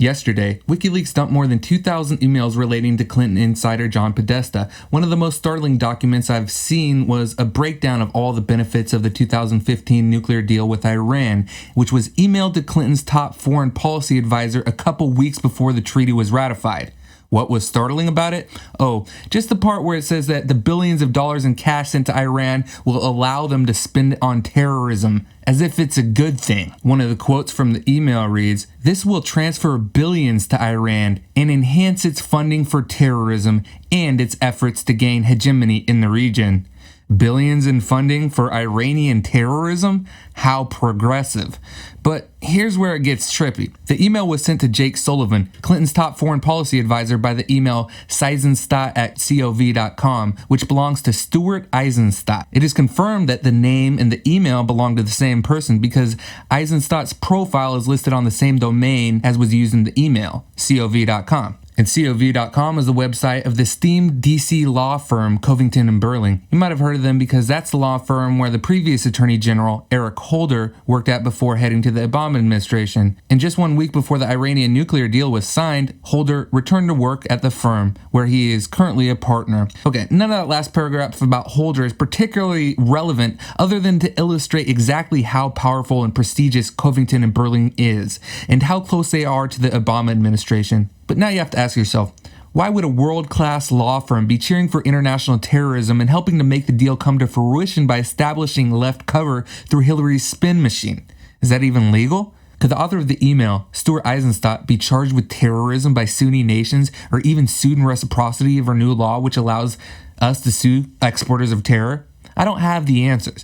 Yesterday, WikiLeaks dumped more than 2,000 emails relating to Clinton insider John Podesta. One of the most startling documents I've seen was a breakdown of all the benefits of the 2015 nuclear deal with Iran, which was emailed to Clinton's top foreign policy advisor a couple weeks before the treaty was ratified. What was startling about it? Oh, just the part where it says that the billions of dollars in cash sent to Iran will allow them to spend it on terrorism, as if it's a good thing. One of the quotes from the email reads, "This will transfer billions to Iran and enhance its funding for terrorism and its efforts to gain hegemony in the region." Billions in funding for Iranian terrorism? How progressive. But here's where it gets trippy. The email was sent to Jake Sullivan, Clinton's top foreign policy advisor, by the email Seisenstadt@cov.com, which belongs to Stuart Eisenstadt. It is confirmed that the name and the email belong to the same person because Eisenstadt's profile is listed on the same domain as was used in the email, cov.com. And cov.com is the website of the esteemed DC law firm Covington & Burling. You might have heard of them because that's the law firm where the previous Attorney General, Eric Holder, worked at before heading to the Obama administration. And just 1 week before the Iranian nuclear deal was signed, Holder returned to work at the firm, where he is currently a partner. Okay, none of that last paragraph about Holder is particularly relevant other than to illustrate exactly how powerful and prestigious Covington & Burling is, and how close they are to the Obama administration. But now you have to ask yourself, why would a world-class law firm be cheering for international terrorism and helping to make the deal come to fruition by establishing left cover through Hillary's spin machine? Is that even legal? Could the author of the email, Stuart Eisenstadt, be charged with terrorism by Sunni nations, or even sued in reciprocity of our new law which allows us to sue exporters of terror? I don't have the answers.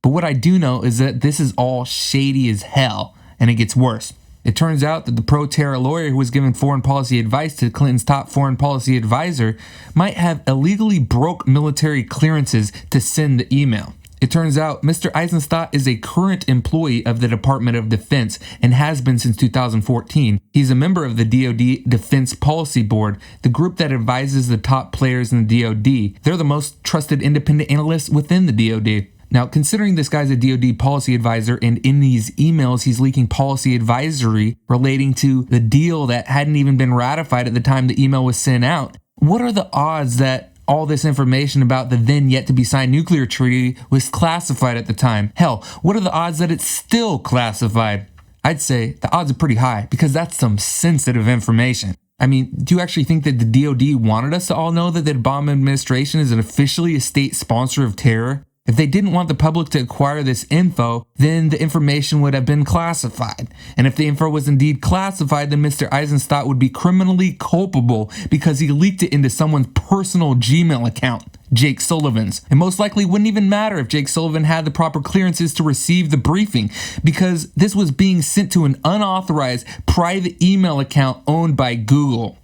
But what I do know is that this is all shady as hell, and it gets worse. It turns out that the pro-terror lawyer who was giving foreign policy advice to Clinton's top foreign policy advisor might have illegally broke military clearances to send the email. It turns out Mr. Eisenstadt is a current employee of the Department of Defense and has been since 2014. He's a member of the DoD Defense Policy Board, the group that advises the top players in the DoD. They're the most trusted independent analysts within the DoD. Now, considering this guy's a DoD policy advisor, and in these emails he's leaking policy advisory relating to the deal that hadn't even been ratified at the time the email was sent out, what are the odds that all this information about the then yet to be signed nuclear treaty was classified at the time? Hell, what are the odds that it's still classified? I'd say the odds are pretty high because that's some sensitive information. I mean, do you actually think that the DoD wanted us to all know that the Obama administration is officially a state sponsor of terror? If they didn't want the public to acquire this info, then the information would have been classified. And if the info was indeed classified, then Mr. Eisenstadt would be criminally culpable because he leaked it into someone's personal Gmail account, Jake Sullivan's. It most likely wouldn't even matter if Jake Sullivan had the proper clearances to receive the briefing, because this was being sent to an unauthorized private email account owned by Google.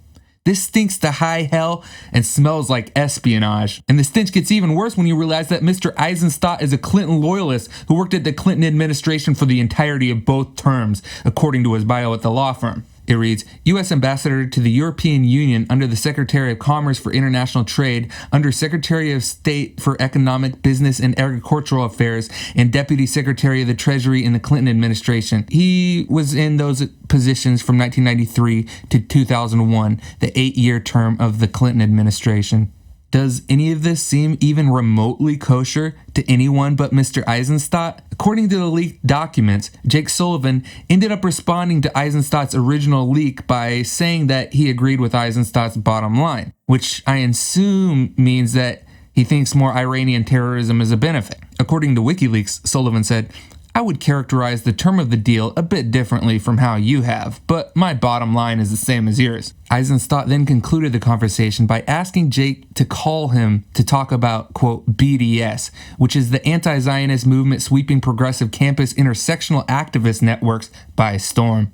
This stinks to high hell and smells like espionage. And the stench gets even worse when you realize that Mr. Eisenstadt is a Clinton loyalist who worked at the Clinton administration for the entirety of both terms, according to his bio at the law firm. It reads, U.S. Ambassador to the European Union under the Secretary of Commerce for International Trade, under Secretary of State for Economic, Business, and Agricultural Affairs, and Deputy Secretary of the Treasury in the Clinton administration. He was in those positions from 1993 to 2001, the 8-year term of the Clinton administration. Does any of this seem even remotely kosher to anyone but Mr. Eisenstadt? According to the leaked documents, Jake Sullivan ended up responding to Eisenstadt's original leak by saying that he agreed with Eisenstadt's bottom line, which I assume means that he thinks more Iranian terrorism is a benefit. According to WikiLeaks, Sullivan said, I would characterize the term of the deal a bit differently from how you have, but my bottom line is the same as yours. Eisenstadt then concluded the conversation by asking Jake to call him to talk about, quote, BDS, which is the anti-Zionist movement sweeping progressive campus intersectional activist networks by storm.